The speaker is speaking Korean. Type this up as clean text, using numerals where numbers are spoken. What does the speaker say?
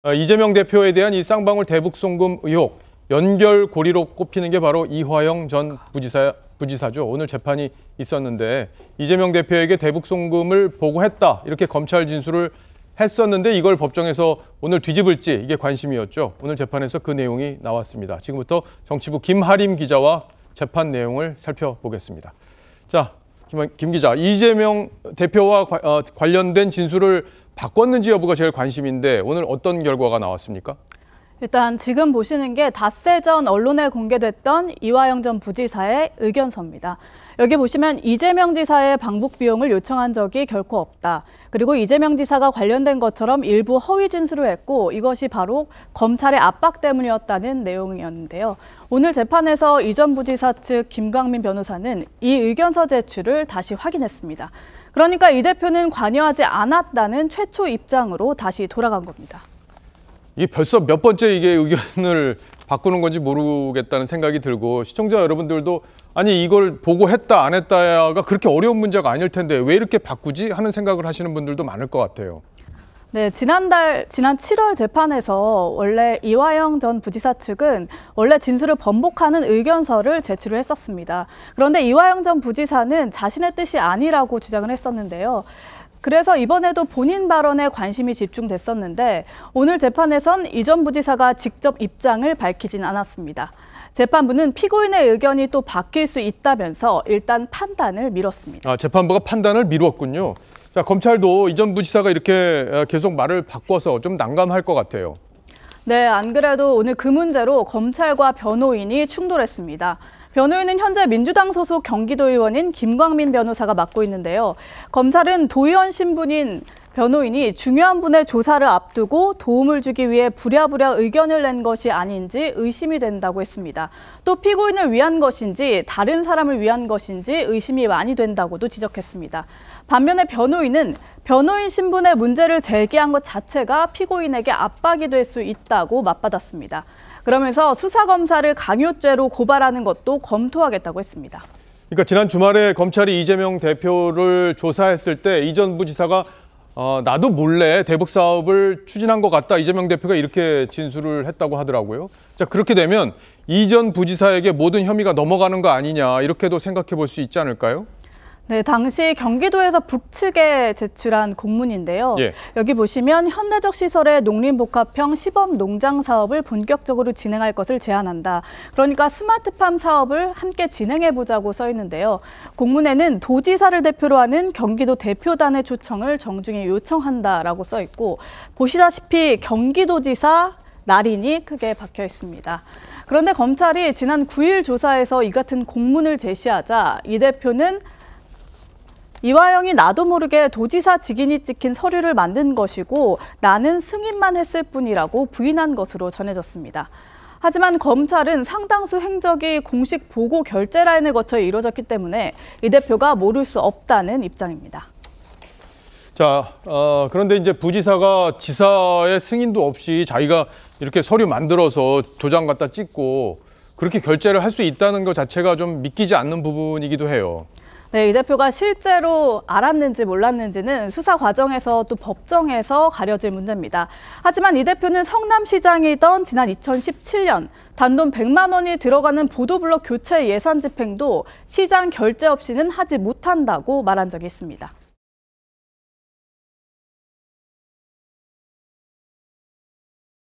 이재명 대표에 대한 이 쌍방울 대북 송금 의혹 연결고리로 꼽히는 게 바로 이화영 전 부지사죠. 오늘 재판이 있었는데 이재명 대표에게 대북 송금을 보고했다 이렇게 검찰 진술을 했었는데 이걸 법정에서 오늘 뒤집을지 이게 관심이었죠. 오늘 재판에서 그 내용이 나왔습니다. 지금부터 정치부 김하림 기자와 재판 내용을 살펴보겠습니다. 자, 김 기자, 이재명 대표와 관련된 진술을 바꿨는지 여부가 제일 관심인데 오늘 어떤 결과가 나왔습니까? 일단 지금 보시는 게 닷새 전 언론에 공개됐던 이화영 전 부지사의 의견서입니다. 여기 보시면 이재명 지사의 방북 비용을 요청한 적이 결코 없다. 그리고 이재명 지사가 관련된 것처럼 일부 허위 진술을 했고 이것이 바로 검찰의 압박 때문이었다는 내용이었는데요. 오늘 재판에서 이 전 부지사 측 김광민 변호사는 이 의견서 제출을 다시 확인했습니다. 그러니까 이 대표는 관여하지 않았다는 최초 입장으로 다시 돌아간 겁니다. 이게 벌써 몇 번째 이게 의견을 바꾸는 건지 모르겠다는 생각이 들고 시청자 여러분들도 아니 이걸 보고했다 안 했다가 그렇게 어려운 문제가 아닐 텐데 왜 이렇게 바꾸지 하는 생각을 하시는 분들도 많을 것 같아요. 네, 지난 7월 재판에서 원래 이화영 전 부지사 측은 원래 진술을 번복하는 의견서를 제출을 했었습니다. 그런데 이화영 전 부지사는 자신의 뜻이 아니라고 주장을 했었는데요. 그래서 이번에도 본인 발언에 관심이 집중됐었는데 오늘 재판에선 이 전 부지사가 직접 입장을 밝히진 않았습니다. 재판부는 피고인의 의견이 또 바뀔 수 있다면서 일단 판단을 미뤘습니다. 재판부가 판단을 미뤘군요. 자, 검찰도 이 전 부지사가 이렇게 계속 말을 바꿔서 좀 난감할 것 같아요. 네, 안 그래도 오늘 그 문제로 검찰과 변호인이 충돌했습니다. 변호인은 현재 민주당 소속 경기도 의원인 김광민 변호사가 맡고 있는데요. 검찰은 도의원 신분인 변호인이 중요한 분의 조사를 앞두고 도움을 주기 위해 부랴부랴 의견을 낸 것이 아닌지 의심이 된다고 했습니다. 또 피고인을 위한 것인지 다른 사람을 위한 것인지 의심이 많이 된다고도 지적했습니다. 반면에 변호인은 변호인 신분의 문제를 제기한 것 자체가 피고인에게 압박이 될 수 있다고 맞받았습니다. 그러면서 수사검사를 강요죄로 고발하는 것도 검토하겠다고 했습니다. 그러니까 지난 주말에 검찰이 이재명 대표를 조사했을 때 이 전 부지사가 나도 몰래 대북 사업을 추진한 것 같다. 이재명 대표가 이렇게 진술을 했다고 하더라고요. 자, 그렇게 되면 이 전 부지사에게 모든 혐의가 넘어가는 거 아니냐 이렇게도 생각해 볼 수 있지 않을까요? 네, 당시 경기도에서 북측에 제출한 공문인데요. 여기 보시면 현대적 시설의 농림복합형 시범 농장 사업을 본격적으로 진행할 것을 제안한다. 그러니까 스마트팜 사업을 함께 진행해보자고 써 있는데요. 공문에는 도지사를 대표로 하는 경기도 대표단의 초청을 정중히 요청한다라고 써 있고 보시다시피 경기도지사 날인이 크게 박혀 있습니다. 그런데 검찰이 지난 9일 조사에서 이 같은 공문을 제시하자 이 대표는 이화영이 나도 모르게 도지사 직인이 찍힌 서류를 만든 것이고 나는 승인만 했을 뿐이라고 부인한 것으로 전해졌습니다. 하지만 검찰은 상당수 행적이 공식 보고 결재 라인을 거쳐 이루어졌기 때문에 이 대표가 모를 수 없다는 입장입니다. 자, 그런데 이제 부지사가 지사의 승인도 없이 자기가 이렇게 서류 만들어서 도장 갖다 찍고 그렇게 결재를 할 수 있다는 것 자체가 좀 믿기지 않는 부분이기도 해요. 네, 이 대표가 실제로 알았는지 몰랐는지는 수사 과정에서 또 법정에서 가려질 문제입니다. 하지만 이 대표는 성남시장이던 지난 2017년 단돈 100만 원이 들어가는 보도블록 교체 예산 집행도 시장 결재 없이는 하지 못한다고 말한 적이 있습니다.